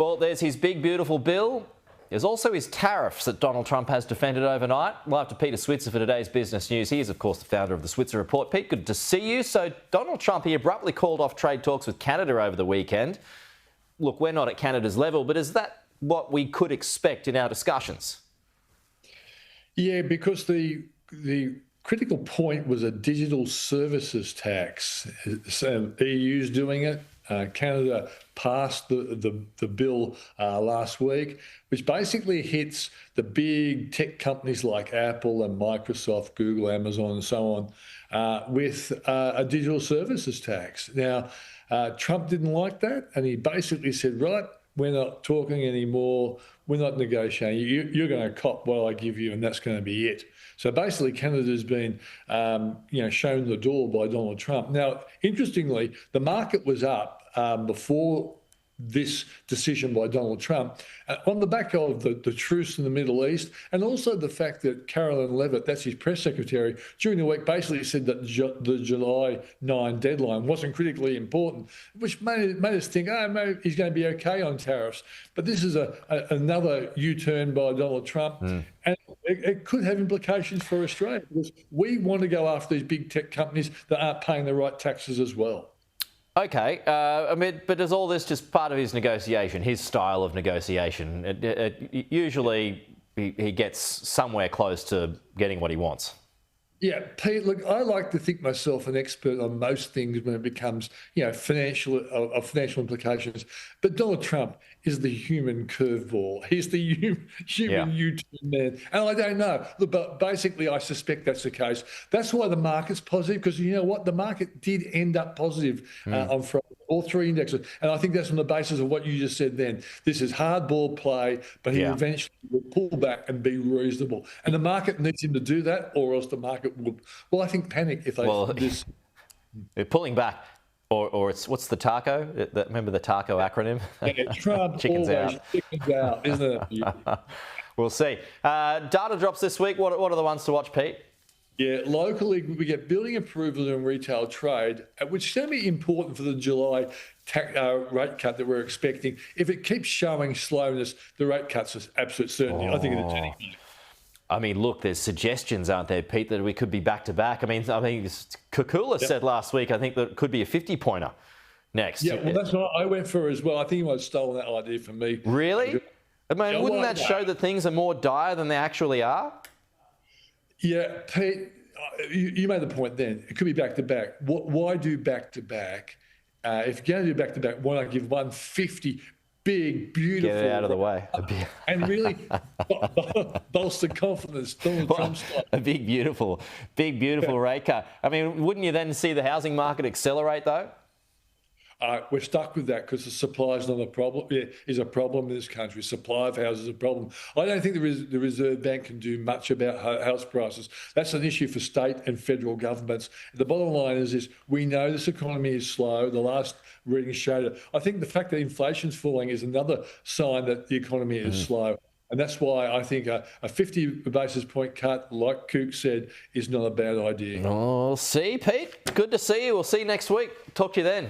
Well, there's his big, beautiful bill. There's also his tariffs that Donald Trump has defended overnight. Live to Peter Switzer for today's business news. He is, of course, the founder of the Switzer Report. Pete, good to see you. So Donald Trump, he abruptly called off trade talks with Canada over the weekend. Look, we're not at Canada's level, but is that what we could expect in our discussions? Yeah, because the critical point was a digital services tax. So EU's doing it. Canada passed the bill last week, which basically hits the big tech companies like Apple and Microsoft, Google, Amazon, and so on, with a digital services tax. Now, Trump didn't like that, and he basically said, right, we're not talking anymore, we're not negotiating, you're going to cop what I give you, and that's going to be it. So basically, Canada's been, shown the door by Donald Trump. Now, interestingly, the market was up before this decision by Donald Trump on the back of the truce in the Middle East, and also the fact that Caroline Levitt, that's his press secretary, during the week basically said that the July 9 deadline wasn't critically important, which made us think, maybe he's going to be okay on tariffs. But this is another U-turn by Donald Trump, and it could have implications for Australia, because we want to go after these big tech companies that aren't paying the right taxes as well. Okay, but is all this just part of his negotiation, his style of negotiation? Usually he gets somewhere close to getting what he wants. Yeah, Pete, look, I like to think myself an expert on most things when it becomes, financial implications. But Donald Trump is the human curveball. He's the human U-turn man. And I don't know. Look, but basically, I suspect that's the case. That's why the market's positive, because you know what? The market did end up positive on Friday, all three indexes. And I think that's on the basis of what you just said then. This is hardball play, but he eventually will pull back and be reasonable. And the market needs him to do that, or else the market would, I think, panic if they this. They're pulling back. Or it's, what's the TACO? Remember the TACO acronym? Yeah, Trump chickens always out. Chickens out, isn't it? We'll see. Data drops this week. What are the ones to watch, Pete? Yeah, locally we get building approvals and retail trade, which is going to be important for the July rate cut that we're expecting. If it keeps showing slowness, the rate cuts is absolute certainty. I think it's turning. I mean, look, there's suggestions, aren't there, Pete, that we could be back to back. I mean, Kukula said last week, I think that it could be a 50-pointer next. Yeah, well, that's what I went for as well. I think he might have stolen that idea from me. Really? I mean, wouldn't that show that things are more dire than they actually are? Yeah, Pete, you made the point then. It could be back to back. Why do back to back? If you're going to do back to back, why not give 150? Big, beautiful. Get it out of the way. And really bolster confidence. Donald Trump style. A big, beautiful rate cut. I mean, wouldn't you then see the housing market accelerate, though? We're stuck with that because the supply is not a problem. Is a problem in this country. Supply of houses is a problem. I don't think the Reserve Bank can do much about house prices. That's an issue for state and federal governments. The bottom line is we know this economy is slow. The last reading showed it. I think the fact that inflation's falling is another sign that the economy is slow. And that's why I think a 50 basis point cut, like Kook said, is not a bad idea. Oh, see, Pete, good to see you. We'll see you next week. Talk to you then.